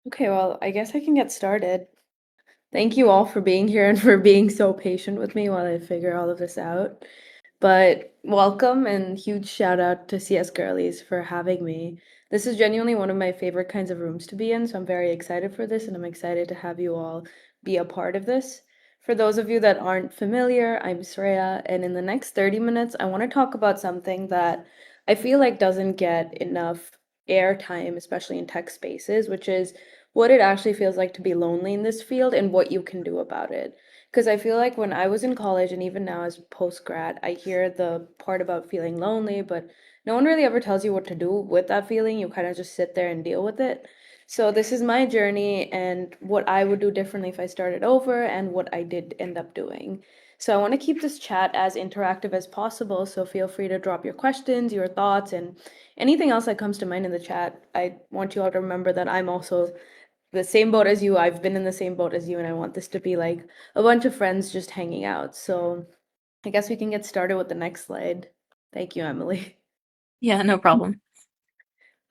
Okay, well, I guess I can get started. Thank you all for being here and for being so patient with me while I figure all of this out. But welcome and huge shout out to CS Girlies for having me. This is genuinely one of my favorite kinds of rooms to be in, so I'm very excited for this and I'm excited to have you all be a part of this. For those of you that aren't familiar, I'm Sreya, and in the next 30 minutes, I want to talk about something that I feel like doesn't get enough airtime, especially in tech spaces, which is what it actually feels like to be lonely in this field and what you can do about it. Because I feel like when I was in college and even now as post grad, I hear the part about feeling lonely, but no one really ever tells you what to do with that feeling. You kind of just sit there and deal with it. So this is my journey and what I would do differently if I started over and what I did end up doing. So I want to keep this chat as interactive as possible, so feel free to drop your questions, your thoughts, and anything else that comes to mind in the chat. I want you all to remember that I'm also the same boat as you. I've been in the same boat as you, and I want this to be like a bunch of friends just hanging out. So I guess we can get started with the next slide. Thank you, Emily. Yeah, no problem.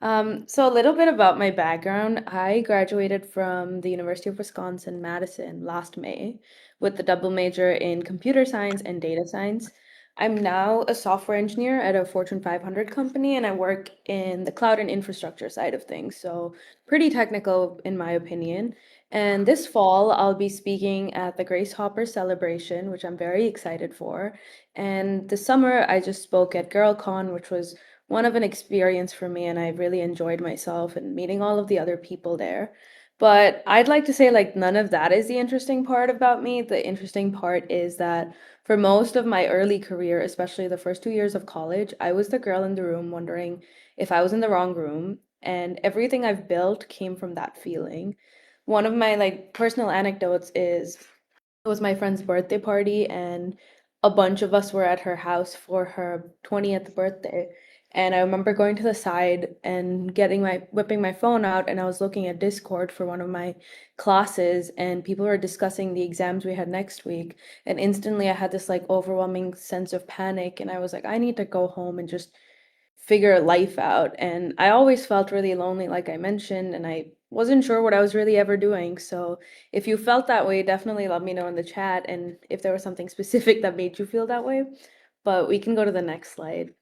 So a little bit about my background. I graduated from the University of Wisconsin-Madison last May with the double major in computer science and data science. I'm now a software engineer at a Fortune 500 company, and I work in the cloud and infrastructure side of things. So pretty technical in my opinion. And this fall, I'll be speaking at the Grace Hopper celebration, which I'm very excited for. And this summer, I just spoke at GirlCon, which was one of an experience for me, and I really enjoyed myself and meeting all of the other people there. But I'd like to say, like, none of that is the interesting part about me. The interesting part is that for most of my early career, especially the first 2 years of college, I was the girl in the room wondering if I was in the wrong room, and everything I've built came from that feeling. One of my like personal anecdotes is it was my friend's birthday party, and a bunch of us were at her house for her 20th birthday. And I remember going to the side and whipping my phone out, and I was looking at Discord for one of my classes, and people were discussing the exams we had next week. And instantly I had this like overwhelming sense of panic, and I was like, I need to go home and just figure life out. And I always felt really lonely, like I mentioned, and I wasn't sure what I was really ever doing. So if you felt that way, definitely let me know in the chat and if there was something specific that made you feel that way. But we can go to the next slide.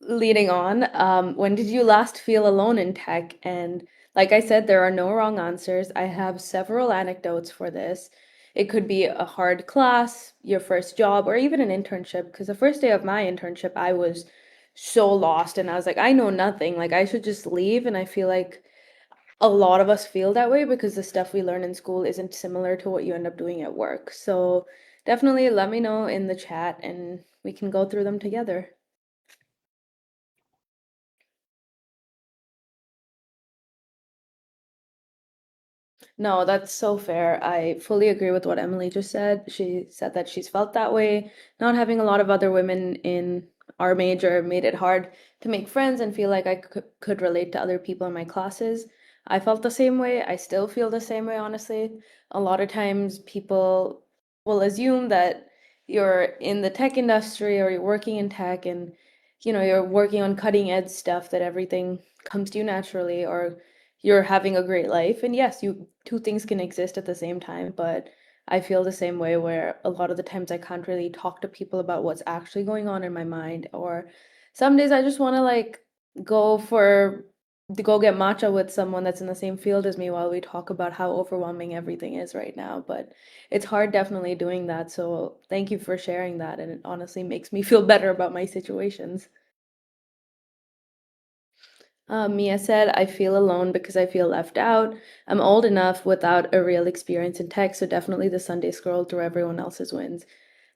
Leading on, when did you last feel alone in tech? And like I said, there are no wrong answers. I have several anecdotes for this. It could be a hard class, your first job, or even an internship. Because the first day of my internship, I was so lost and I was like, I know nothing. Like, I should just leave. And I feel like a lot of us feel that way because the stuff we learn in school isn't similar to what you end up doing at work. So definitely let me know in the chat and we can go through them together. No, that's so fair. I fully agree with what Emily just said. She said that she's felt that way. Not having a lot of other women in our major made it hard to make friends and feel like I could relate to other people in my classes. I felt the same way. I still feel the same way, honestly. A lot of times people will assume that you're in the tech industry or you're working in tech and you're working on cutting edge stuff that everything comes to you naturally or you're having a great life. And yes, you two things can exist at the same time, but I feel the same way where a lot of the times I can't really talk to people about what's actually going on in my mind. Or some days I just want to like go for to go get matcha with someone that's in the same field as me while we talk about how overwhelming everything is right now. But it's hard definitely doing that. So thank you for sharing that. And it honestly makes me feel better about my situations. Mia said, I feel alone because I feel left out. I'm old enough without a real experience in tech, so definitely the Sunday scroll through everyone else's wins.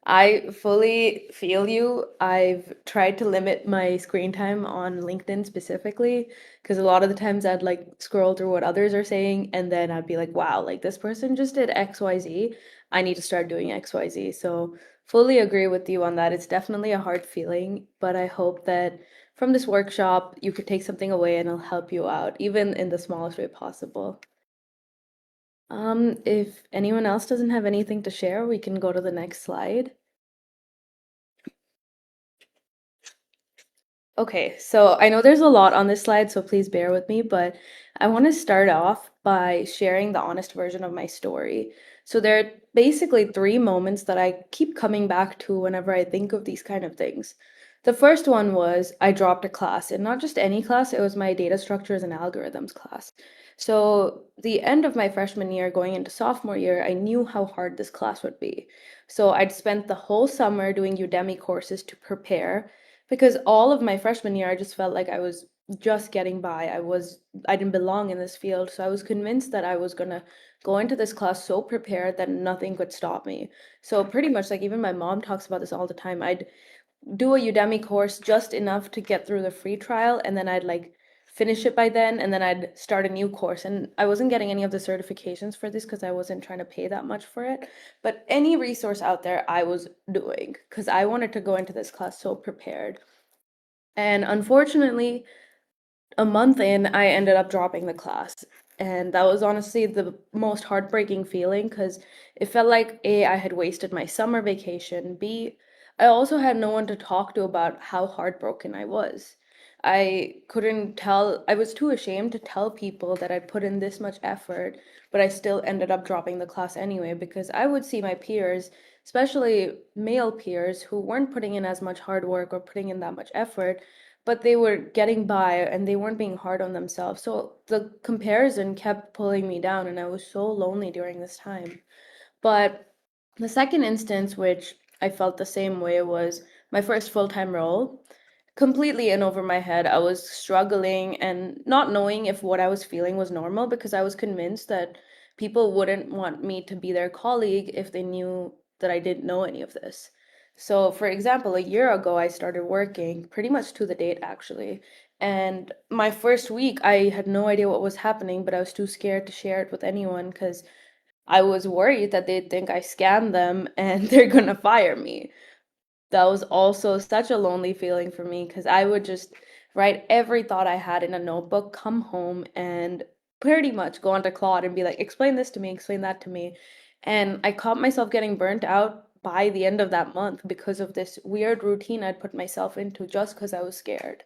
I fully feel you. I've tried to limit my screen time on LinkedIn specifically because a lot of the times I'd like scroll through what others are saying and then I'd be like, wow, like this person just did XYZ. I need to start doing XYZ. So fully agree with you on that. It's definitely a hard feeling, but I hope that from this workshop you could take something away and it'll help you out, even in the smallest way possible. If anyone else doesn't have anything to share, we can go to the next slide. Okay, so I know there's a lot on this slide, so please bear with me, but I want to start off by sharing the honest version of my story. So there are basically three moments that I keep coming back to whenever I think of these kind of things. The first one was I dropped a class, and not just any class, it was my data structures and algorithms class. So the end of my freshman year, going into sophomore year, I knew how hard this class would be. So I'd spent the whole summer doing Udemy courses to prepare because all of my freshman year I just felt like I was just getting by. I didn't belong in this field, so I was convinced that I was going to go into this class so prepared that nothing could stop me. So pretty much like even my mom talks about this all the time. I'd do a Udemy course just enough to get through the free trial, and then I'd like finish it by then, and then I'd start a new course. And I wasn't getting any of the certifications for this because I wasn't trying to pay that much for it. But any resource out there I was doing because I wanted to go into this class so prepared. And unfortunately, a month in, I ended up dropping the class. And that was honestly the most heartbreaking feeling because it felt like A, I had wasted my summer vacation. B, I also had no one to talk to about how heartbroken I was. I couldn't tell, I was too ashamed to tell people that I'd put in this much effort, but I still ended up dropping the class anyway because I would see my peers, especially male peers, who weren't putting in as much hard work or putting in that much effort, but they were getting by and they weren't being hard on themselves. So the comparison kept pulling me down, and I was so lonely during this time. But the second instance, which I felt the same way, was my first full time role. Completely in over my head. I was struggling and not knowing if what I was feeling was normal because I was convinced that people wouldn't want me to be their colleague if they knew that I didn't know any of this. So, for example, a year ago, I started working pretty much to the date actually. And my first week, I had no idea what was happening, but I was too scared to share it with anyone because I was worried that they'd think I scammed them and they're gonna fire me. That was also such a lonely feeling for me because I would just write every thought I had in a notebook, come home, and pretty much go onto Claude and be like, explain this to me, explain that to me. And I caught myself getting burnt out by the end of that month because of this weird routine I'd put myself into just because I was scared.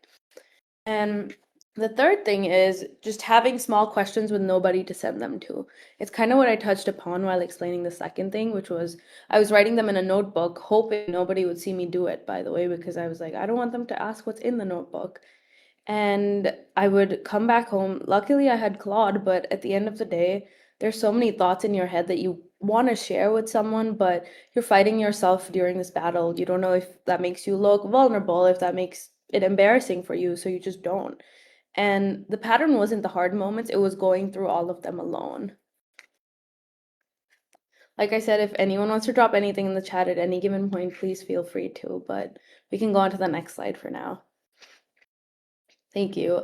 And the third thing is just having small questions with nobody to send them to. It's kind of what I touched upon while explaining the second thing, which was I was writing them in a notebook, hoping nobody would see me do it, by the way, because I was like, I don't want them to ask what's in the notebook. And I would come back home. Luckily, I had Claude, but at the end of the day, there's so many thoughts in your head that you want to share with someone, but you're fighting yourself during this battle. You don't know if that makes you look vulnerable, if that makes it embarrassing for you, so you just don't. And the pattern wasn't the hard moments, it was going through all of them alone. Like I said, if anyone wants to drop anything in the chat at any given point, please feel free to, but we can go on to the next slide for now. Thank you.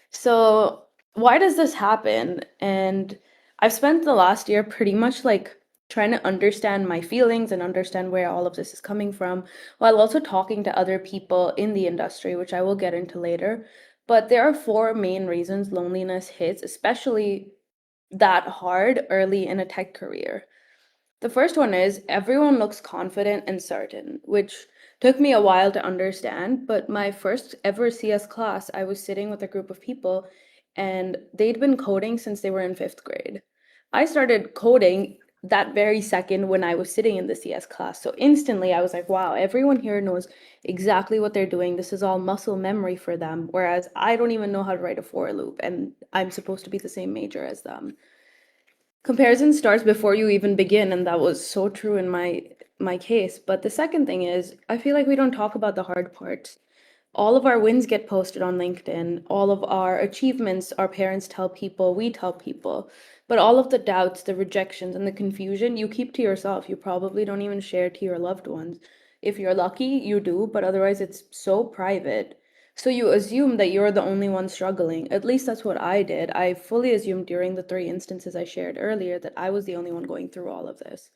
So, why does this happen? And I've spent the last year pretty much like trying to understand my feelings and understand where all of this is coming from, while also talking to other people in the industry, which I will get into later. But there are four main reasons loneliness hits, especially that hard early in a tech career. The first one is everyone looks confident and certain, which took me a while to understand. But my first ever CS class, I was sitting with a group of people and they'd been coding since they were in fifth grade. I started coding that very second when I was sitting in the CS class. So instantly I was like, wow, everyone here knows exactly what they're doing. This is all muscle memory for them. Whereas I don't even know how to write a for loop and I'm supposed to be the same major as them. Comparison starts before you even begin, and that was so true in my case. But the second thing is, I feel like we don't talk about the hard parts. All of our wins get posted on LinkedIn. All of our achievements, our parents tell people, we tell people. But all of the doubts, the rejections, and the confusion you keep to yourself. You probably don't even share to your loved ones. If you're lucky, you do, but otherwise it's so private. So you assume that you're the only one struggling. At least that's what I did. I fully assumed during the three instances I shared earlier that I was the only one going through all of this.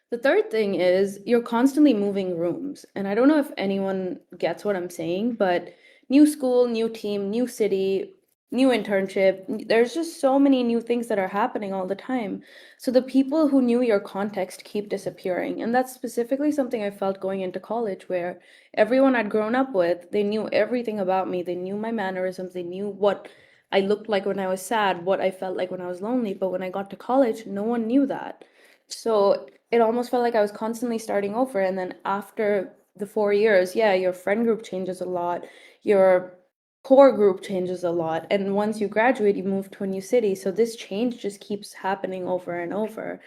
The third thing is you're constantly moving rooms. And I don't know if anyone gets what I'm saying, but new school, new team, new city. new internship. There's just so many new things that are happening all the time. So the people who knew your context keep disappearing. And that's specifically something I felt going into college, where everyone I'd grown up with, they knew everything about me. They knew my mannerisms. They knew what I looked like when I was sad, what I felt like when I was lonely. But when I got to college, no one knew that. So it almost felt like I was constantly starting over. And then after the 4 years, yeah, your friend group changes a lot. Your core group changes a lot. And once you graduate, you move to a new city. So this change just keeps happening over and over.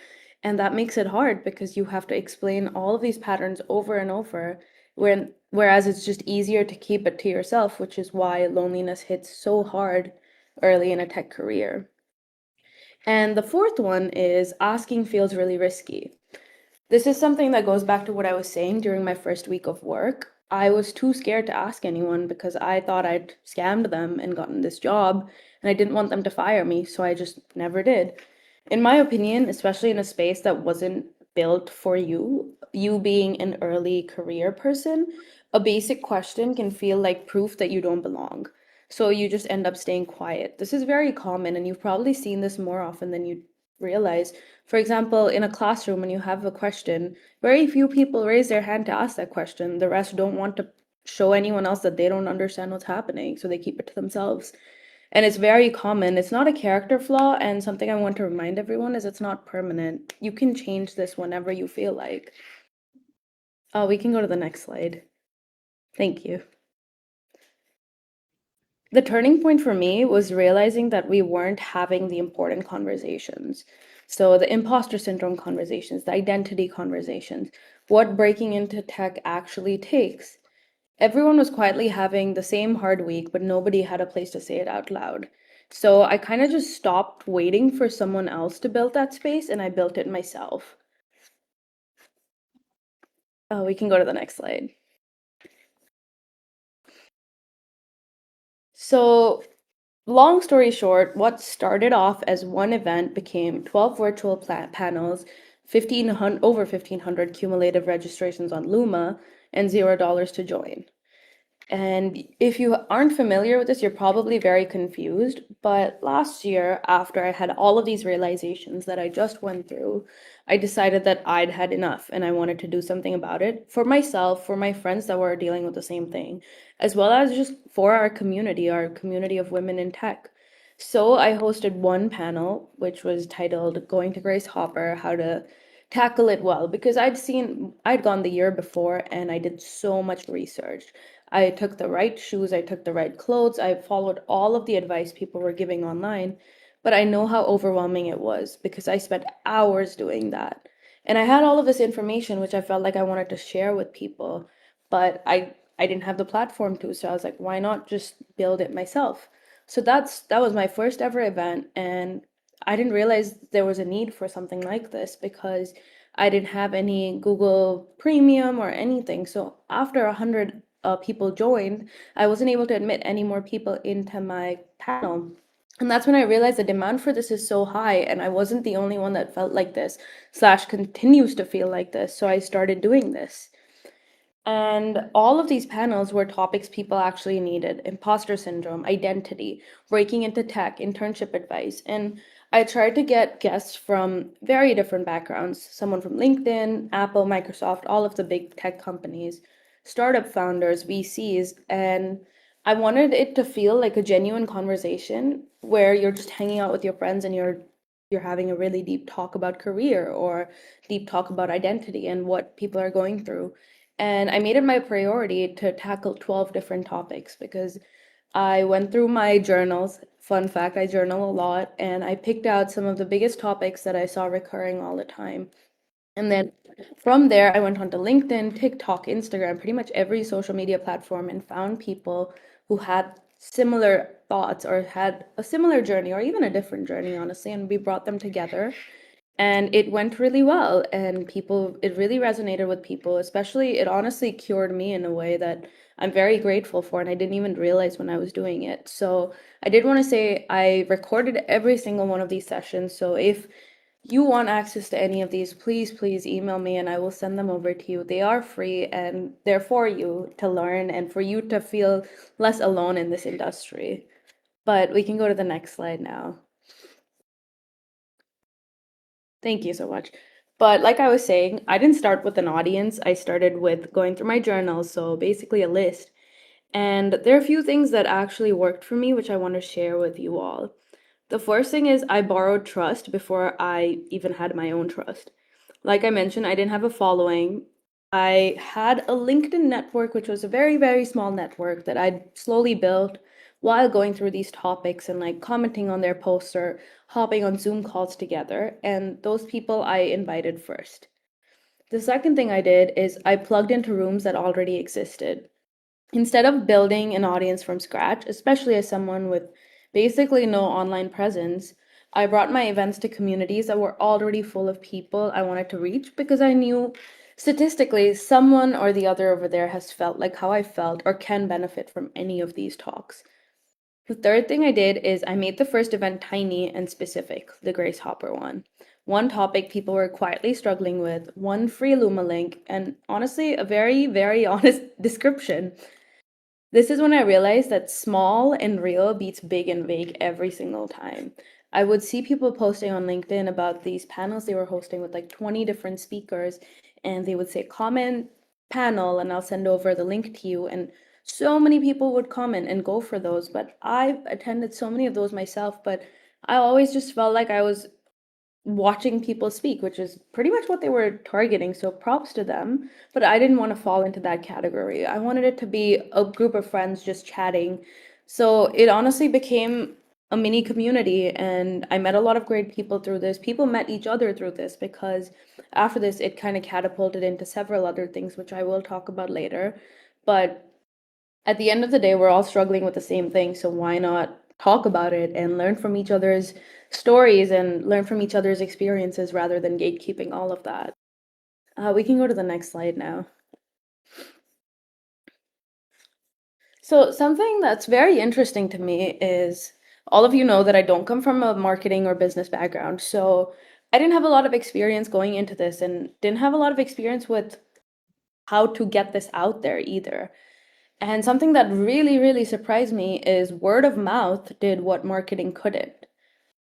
And that makes it hard because you have to explain all of these patterns over and over. Whereas it's just easier to keep it to yourself, which is why loneliness hits so hard early in a tech career. And the fourth one is asking feels really risky. This is something that goes back to what I was saying during my first week of work. I was too scared to ask anyone because I thought I'd scammed them and gotten this job, and I didn't want them to fire me, so I just never did. In my opinion, especially in a space that wasn't built for you being an early career person, a basic question can feel like proof that you don't belong. So you just end up staying quiet. This is very common, and you've probably seen this more often than you realize. For example, in a classroom, when you have a question, very few people raise their hand to ask that question. The rest don't want to show anyone else that they don't understand what's happening, so they keep it to themselves. And it's very common. It's not a character flaw, and something I want to remind everyone is it's not permanent. You can change this whenever you feel like. Oh, we can go to the next slide. Thank you. The turning point for me was realizing that we weren't having the important conversations. So, the imposter syndrome conversations, the identity conversations, what breaking into tech actually takes. Everyone was quietly having the same hard week, but nobody had a place to say it out loud. So, I kind of just stopped waiting for someone else to build that space and I built it myself. Oh, we can go to the next slide. So, long story short, what started off as one event became 12 virtual panels, 1500 over 1,500 cumulative registrations on Luma, and $0 to join. And if you aren't familiar with this, you're probably very confused. But last year, after I had all of these realizations that I just went through, I decided that I'd had enough and I wanted to do something about it for myself, for my friends that were dealing with the same thing, as well as just for our community of women in tech. So I hosted one panel, which was titled Going to Grace Hopper, How to Tackle It Well, because I'd gone the year before and I did so much research. I took the right shoes, I took the right clothes, I followed all of the advice people were giving online, but I know how overwhelming it was because I spent hours doing that. And I had all of this information which I felt like I wanted to share with people, but I didn't have the platform to, so I was like, why not just build it myself? So that was my first ever event, and I didn't realize there was a need for something like this because I didn't have any Google Premium or anything. So after 100 people joined, I wasn't able to admit any more people into my panel. And that's when I realized the demand for this is so high, and I wasn't the only one that felt like this, slash continues to feel like this. So I started doing this. And all of these panels were topics people actually needed: imposter syndrome, identity, breaking into tech, internship advice. And I tried to get guests from very different backgrounds: someone from LinkedIn, Apple, Microsoft, all of the big tech companies, startup founders, VCs. And I wanted it to feel like a genuine conversation where you're just hanging out with your friends and you're having a really deep talk about career or deep talk about identity and what people are going through. And I made it my priority to tackle 12 different topics because I went through my journals. Fun fact, I journal a lot, and I picked out some of the biggest topics that I saw recurring all the time. And then from there, I went on to LinkedIn, TikTok, Instagram, pretty much every social media platform, and found people who had similar thoughts or had a similar journey or even a different journey, honestly. And we brought them together and it went really well, and people, it really resonated with people. Especially, it honestly cured me in a way that I'm very grateful for, and I didn't even realize when I was doing it. So I did want to say I recorded every single one of these sessions, so if you want access to any of these, please email me and I will send them over to you. They are free and they're for you to learn and for you to feel less alone in this industry. but we can go to the next slide now. Thank you so much. But like I was saying, I didn't start with an audience. I started with going through my journals, so basically a list. And there are a few things that actually worked for me, which I want to share with you all. The first thing is I borrowed trust before I even had my own trust. Like I mentioned, I didn't have a following. I had a LinkedIn network, which was a very, very small network that I'd slowly built while going through these topics and like commenting on their posts or hopping on Zoom calls together. And those people I invited first. The second thing I did is I plugged into rooms that already existed. Instead of building an audience from scratch, especially as someone with basically no online presence, I brought my events to communities that were already full of people I wanted to reach because I knew statistically someone or the other over there has felt like how I felt or can benefit from any of these talks. The third thing I did is I made the first event tiny and specific, the Grace Hopper one. One topic people were quietly struggling with, one free Luma link, and honestly, a very, very honest description. This is when I realized that small and real beats big and vague every single time. I would see people posting on LinkedIn about these panels they were hosting with like 20 different speakers, and they would say, comment panel, and I'll send over the link to you. And so many people would comment and go for those. But I've attended so many of those myself, but I always just felt like I was watching people speak, which is pretty much what they were targeting. So props to them. But I didn't want to fall into that category. I wanted it to be a group of friends just chatting. So it honestly became a mini community, and I met a lot of great people through this. People met each other through this because after this, it kind of catapulted into several other things, which I will talk about later. But at the end of the day, we're all struggling with the same thing. So why not talk about it and learn from each other's stories and learn from each other's experiences rather than gatekeeping all of that? We can go to the next slide now. So, something that's very interesting to me is all of you know that I don't come from a marketing or business background. So, I didn't have a lot of experience going into this and didn't have a lot of experience with how to get this out there either. And something that really, really surprised me is word of mouth did what marketing couldn't.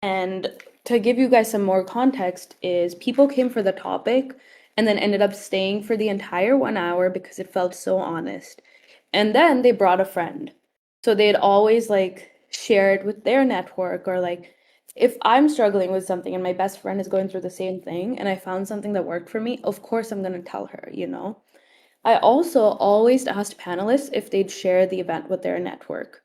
And to give you guys some more context, is people came for the topic and then ended up staying for the entire 1 hour because it felt so honest. And then they brought a friend. So they'd always like share it with their network, or like if I'm struggling with something and my best friend is going through the same thing and I found something that worked for me, of course I'm going to tell her, you know? I also always asked panelists if they'd share the event with their network.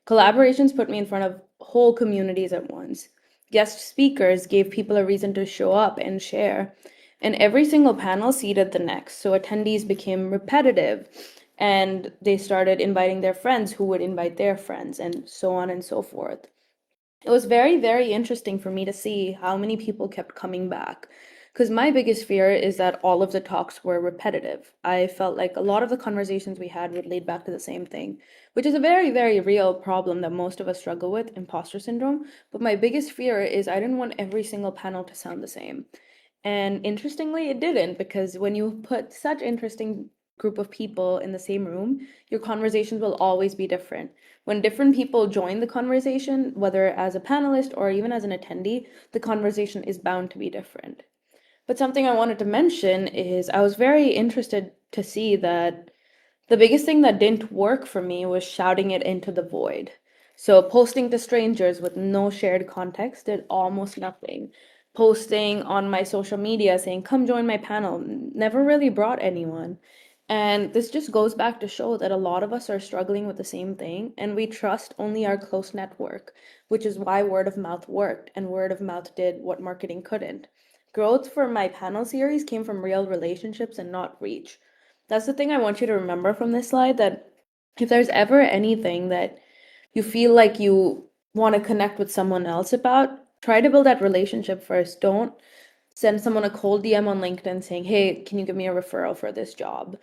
Collaborations put me in front of whole communities at once. Guest speakers gave people a reason to show up and share. And every single panel seeded the next, so attendees became repetitive and they started inviting their friends who would invite their friends, and so on and so forth. It was very, very interesting for me to see how many people kept coming back. Because my biggest fear is that all of the talks were repetitive. I felt like a lot of the conversations we had would lead back to the same thing, which is a very, very real problem that most of us struggle with, imposter syndrome. But my biggest fear is I didn't want every single panel to sound the same. And interestingly, it didn't, because when you put such interesting group of people in the same room, your conversations will always be different. When different people join the conversation, whether as a panelist or even as an attendee, the conversation is bound to be different. But something I wanted to mention is I was very interested to see that the biggest thing that didn't work for me was shouting it into the void. So, posting to strangers with no shared context did almost nothing. Posting on my social media saying, come join my panel, never really brought anyone. And this just goes back to show that a lot of us are struggling with the same thing, and we trust only our close network, which is why word of mouth worked and word of mouth did what marketing couldn't. Growth for my panel series came from real relationships and not reach. That's the thing I want you to remember from this slide, that if there's ever anything that you feel like you want to connect with someone else about, try to build that relationship first. Don't send someone a cold DM on LinkedIn saying, hey, can you give me a referral for this job?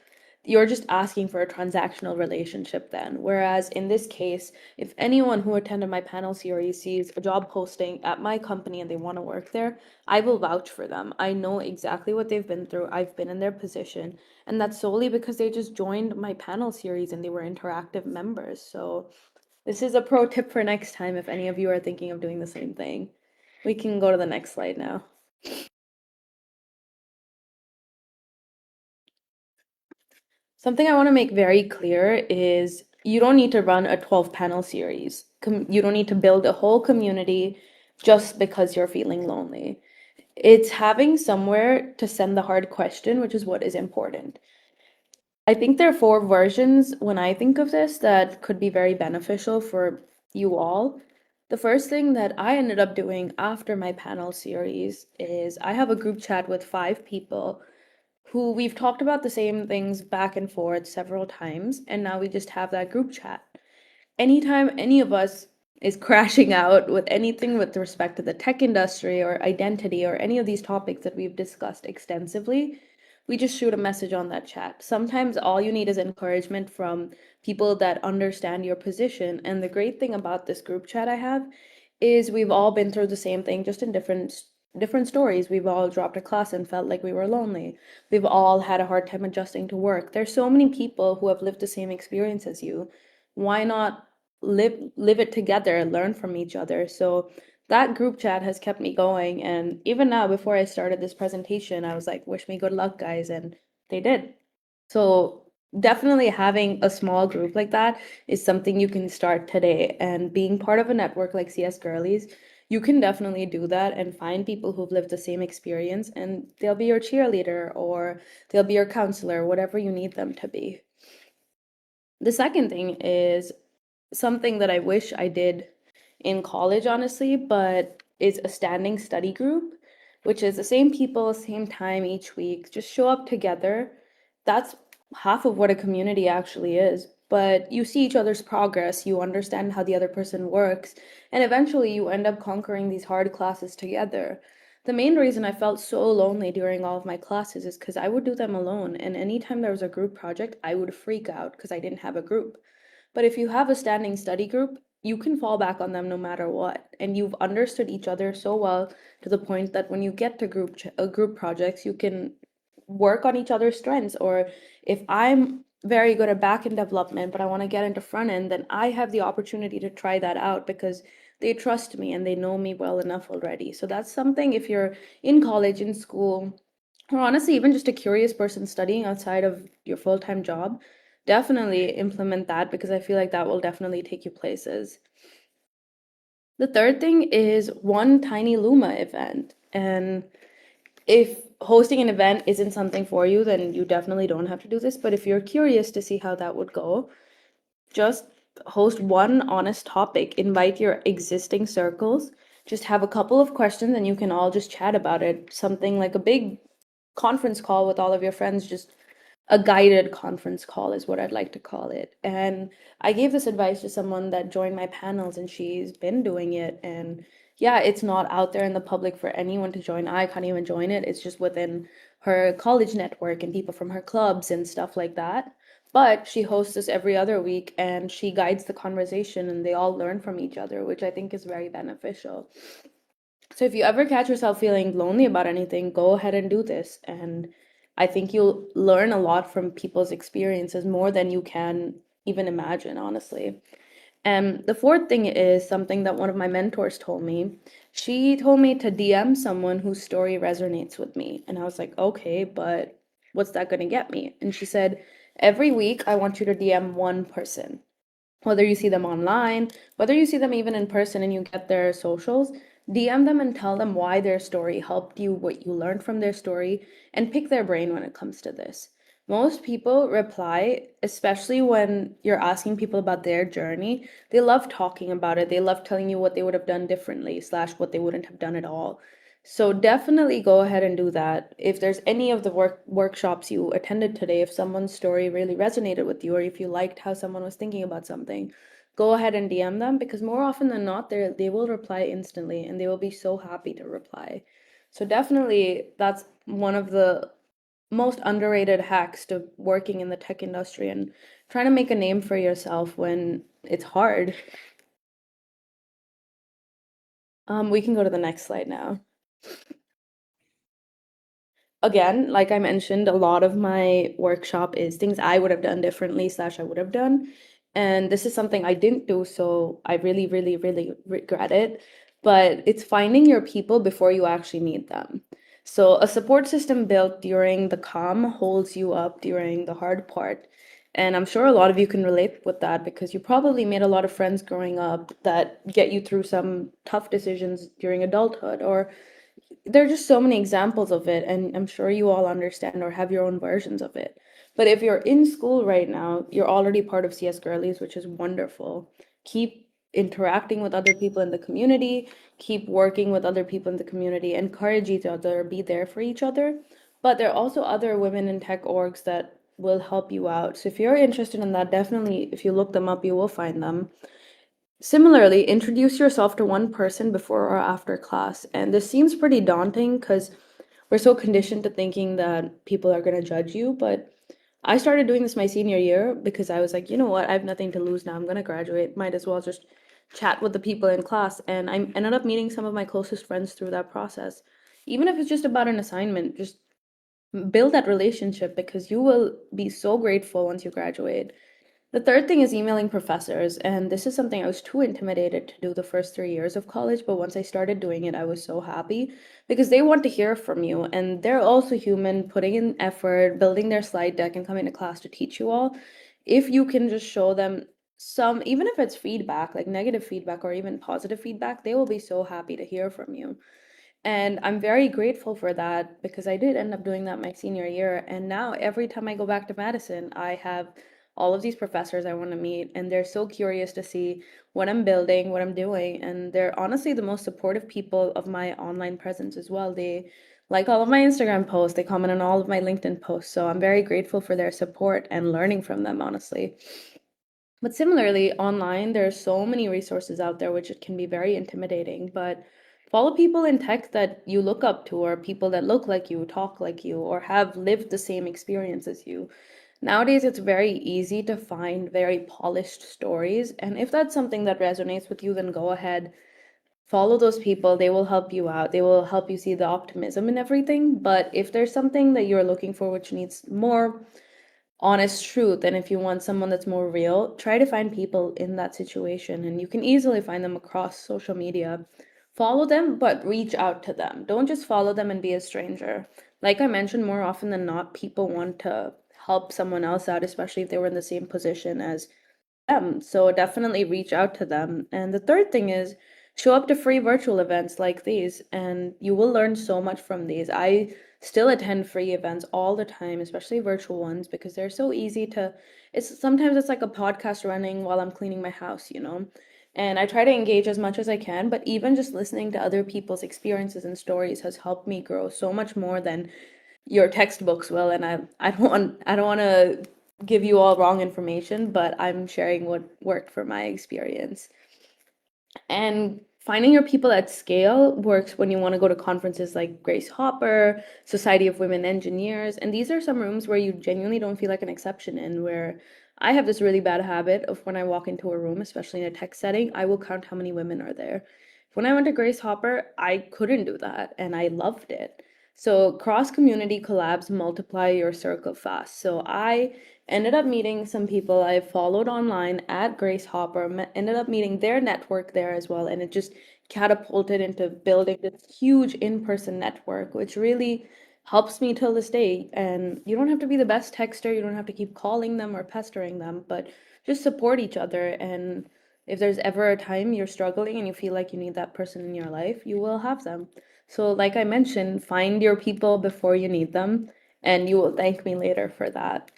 You're just asking for a transactional relationship then. Whereas in this case, if anyone who attended my panel series sees a job posting at my company and they want to work there, I will vouch for them. I know exactly what they've been through. I've been in their position. And that's solely because they just joined my panel series and they were interactive members. So This is a pro tip for next time if any of you are thinking of doing the same thing. We can go to the next slide now. Something I want to make very clear is you don't need to run a 12 panel series. You don't need to build a whole community just because you're feeling lonely. It's having somewhere to send the hard question, which is what is important. I think there are four versions when I think of this that could be very beneficial for you all. The first thing that I ended up doing after my panel series is I have a group chat with 5 people who we've talked about the same things back and forth several times, and now we just have that group chat. Anytime any of us is crashing out with anything with respect to the tech industry or identity or any of these topics that we've discussed extensively, we just shoot a message on that chat. Sometimes all you need is encouragement from people that understand your position. And the great thing about this group chat I have is we've all been through the same thing, just in different stories. We've all dropped a class and felt like we were lonely. We've all had a hard time adjusting to work. There's so many people who have lived the same experience as you. Why not live it together and learn from each other? So that group chat has kept me going. And even now, before I started this presentation, I was like, wish me good luck, guys. And they did. So definitely having a small group like that is something you can start today. And being part of a network like CS Girlies, you can definitely do that and find people who've lived the same experience, and they'll be your cheerleader or they'll be your counselor, whatever you need them to be. The second thing is something that I wish I did in college, honestly, but is a standing study group, which is the same people, same time each week, just show up together. That's half of what a community actually is. But you see each other's progress, you understand how the other person works, and eventually you end up conquering these hard classes together. The main reason I felt so lonely during all of my classes is because I would do them alone, and anytime there was a group project, I would freak out because I didn't have a group. But if you have a standing study group, you can fall back on them no matter what. And you've understood each other so well to the point that when you get to group projects, you can work on each other's strengths. Or if I'm very good at back end development, but I want to get into front end, then I have the opportunity to try that out because they trust me and they know me well enough already. So that's something if you're in college, in school, or honestly, even just a curious person studying outside of your full-time job, definitely implement that because I feel like that will definitely take you places. The third thing is one tiny Luma event. And if hosting an event isn't something for you, then you definitely don't have to do this. But if you're curious to see how that would go, just host one honest topic, invite your existing circles, just have a couple of questions and you can all just chat about it. Something like a big conference call with all of your friends, just a guided conference call is what I'd like to call it. And I gave this advice to someone that joined my panels and she's been doing it. And yeah, it's not out there in the public for anyone to join. I can't even join it. It's just within her college network and people from her clubs and stuff like that. But she hosts this every other week and she guides the conversation and they all learn from each other, which I think is very beneficial. So if you ever catch yourself feeling lonely about anything, go ahead and do this. And I think you'll learn a lot from people's experiences more than you can even imagine, honestly. And the fourth thing is something that one of my mentors told me. She told me to DM someone whose story resonates with me. And I was like, okay, but what's that going to get me? And she said, every week I want you to DM one person, whether you see them online, whether you see them even in person and you get their socials, DM them and tell them why their story helped you, what you learned from their story, and pick their brain when it comes to this. Most people reply, especially when you're asking people about their journey. They love talking about it. They love telling you what they would have done differently, slash, what they wouldn't have done at all. So definitely go ahead and do that. If there's any of the workshops you attended today, if someone's story really resonated with you, or if you liked how someone was thinking about something, go ahead and DM them because more often than not, they will reply instantly and they will be so happy to reply. So definitely that's one of the most underrated hacks to working in the tech industry and trying to make a name for yourself when it's hard. We can go to the next slide now. Again, like I mentioned, a lot of my workshop is things I would have done differently, slash, I would have done. And this is something I didn't do, so I really, really, really regret it. But it's finding your people before you actually need them. So a support system built during the calm holds you up during the hard part. And I'm sure a lot of you can relate with that because you probably made a lot of friends growing up that get you through some tough decisions during adulthood, or there are just so many examples of it, and I'm sure you all understand or have your own versions of it. But if you're in school right now, you're already part of CS Girlies, which is wonderful. Keep interacting with other people in the community, keep working with other people in the community, encourage each other, be there for each other. But there are also other women in tech orgs that will help you out. So if you're interested in that, definitely, if you look them up, you will find them. Similarly, introduce yourself to one person before or after class. And this seems pretty daunting because we're so conditioned to thinking that people are going to judge you. But I started doing this my senior year because I was like, you know what? I have nothing to lose now. I'm going to graduate. Might as well just chat with the people in class. And I ended up meeting some of my closest friends through that process. Even if it's just about an assignment, just build that relationship because you will be so grateful once you graduate. The third thing is emailing professors, and this is something I was too intimidated to do the first 3 years of college, but once I started doing it, I was so happy because they want to hear from you, and they're also human, putting in effort, building their slide deck, and coming to class to teach you all. If you can just show them some, even if it's feedback, like negative feedback or even positive feedback, they will be so happy to hear from you. And I'm very grateful for that because I did end up doing that my senior year. And now every time I go back to Madison, I have all of these professors I want to meet, and they're so curious to see what I'm building, what I'm doing. And they're honestly the most supportive people of my online presence as well. They like all of my Instagram posts, they comment on all of my LinkedIn posts. So I'm very grateful for their support and learning from them, honestly. But similarly, online, there are so many resources out there, which it can be very intimidating. But follow people in tech that you look up to, or people that look like you, talk like you, or have lived the same experience as you. Nowadays, it's very easy to find very polished stories. And if that's something that resonates with you, then go ahead, follow those people. They will help you out. They will help you see the optimism in everything. But if there's something that you're looking for, which needs more honest truth, and if you want someone that's more real, try to find people in that situation, and you can easily find them across social media. Follow them, but reach out to them. Don't just follow them and be a stranger. Like I mentioned, more often than not, people want to help someone else out, especially if they were in the same position as them. So definitely reach out to them. And the third thing is show up to free virtual events like these, and you will learn so much from these. I still attend free events all the time, especially virtual ones, because they're so easy to, it's sometimes it's like a podcast running while I'm cleaning my house, you know? And I try to engage as much as I can, but even just listening to other people's experiences and stories has helped me grow so much more than your textbooks will. And I don't want to give you all wrong information, but I'm sharing what worked for my experience. And finding your people at scale works when you want to go to conferences like Grace Hopper, Society of Women Engineers. And these are some rooms where you genuinely don't feel like an exception in, where I have this really bad habit of when I walk into a room, especially in a tech setting, I will count how many women are there. When I went to Grace Hopper, I couldn't do that and I loved it. So cross community collabs multiply your circle fast. So I ended up meeting some people I followed online at Grace Hopper, ended up meeting their network there as well, and it just catapulted into building this huge in-person network, which really helps me till this day. And you don't have to be the best texter, you don't have to keep calling them or pestering them, but just support each other. And if there's ever a time you're struggling and you feel like you need that person in your life, you will have them. So, like I mentioned, find your people before you need them, and you will thank me later for that.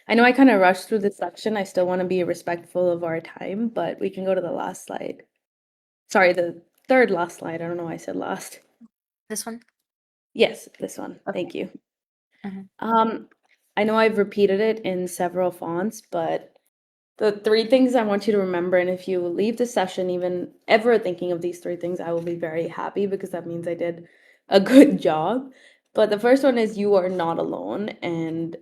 I know I kind of rushed through this section. I still want to be respectful of our time, but we can go to the last slide. Sorry, the third last slide. I don't know why I said last. This one? Yes, this one. Okay. Thank you. Mhm. Um, I know I've repeated it in several fonts, but the three things I want you to remember, and if you leave the session even ever thinking of these three things, I will be very happy because that means I did a good job. But the first one is you are not alone. And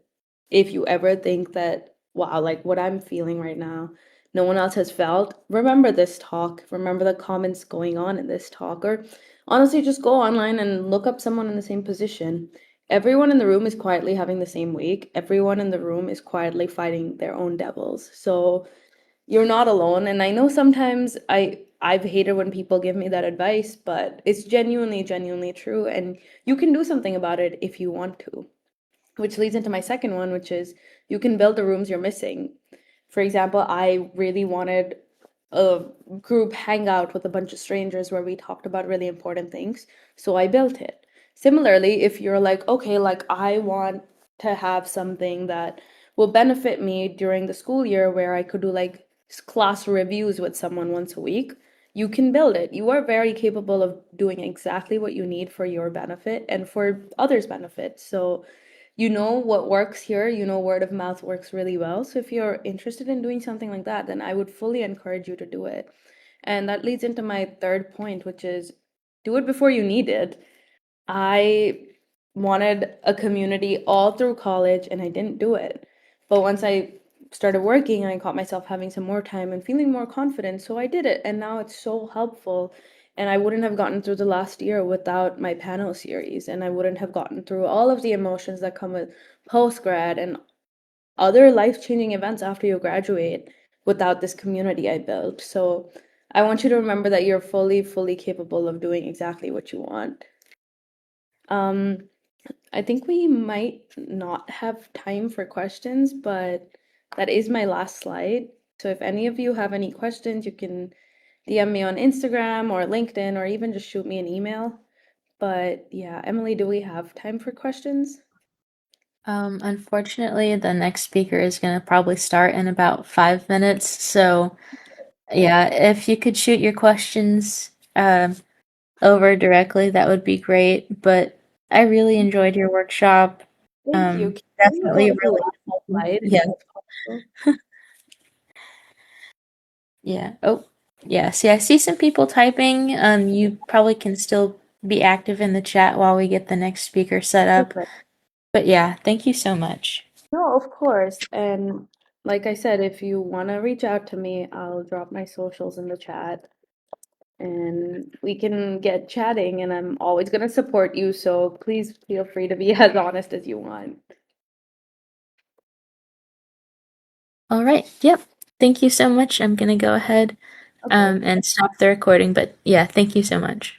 if you ever think that, wow, like what I'm feeling right now, no one else has felt, remember this talk, remember the comments going on in this talk, or honestly, just go online and look up someone in the same position. everyone in the room is quietly having the same week. Everyone in the room is quietly fighting their own devils. So you're not alone. And I know sometimes I've hated when people give me that advice, but it's genuinely true. And you can do something about it if you want to. Which leads into my second one, which is you can build the rooms you're missing. For example, I really wanted a group hangout with a bunch of strangers where we talked about really important things. So I built it. Similarly, if you're like, okay, like I want to have something that will benefit me during the school year where I could do like class reviews with someone once a week, you can build it. You are very capable of doing exactly what you need for your benefit and for others' benefit. So you know what works here, you know word of mouth works really well. So if you're interested in doing something like that, then I would fully encourage you to do it. And that leads into my third point, which is do it before you need it. I wanted a community all through college and I didn't do it. But once I started working, I caught myself having some more time and feeling more confident. So I did it. And now it's so helpful. And I wouldn't have gotten through the last year without my panel series. And I wouldn't have gotten through all of the emotions that come with post grad and other life changing events after you graduate without this community I built. So I want you to remember that you're fully capable of doing exactly what you want. Um, I think we might not have time for questions, but that is my last slide. So if any of you have any questions, you can DM me on Instagram or LinkedIn or even just shoot me an email. But yeah, Emily, do we have time for questions? Unfortunately, the next speaker is going to probably start in about 5 minutes. So, yeah, if you could shoot your questions over directly, that would be great. But I really enjoyed your workshop. Thank you. Can we go Definitely to the really last helpful. slide if Yeah, that's possible? yeah. Oh, yeah. See, I see some people typing. You probably can still be active in the chat while we get the next speaker set up. Perfect. But yeah, thank you so much. No, of course. And like I said, if you want to reach out to me, I'll drop my socials in the chat and we can get chatting. And I'm always going to support you. So please feel free to be as honest as you want. All right. Yep. Thank you so much. I'm gonna go ahead Okay. and stop the recording, but yeah, thank you so much.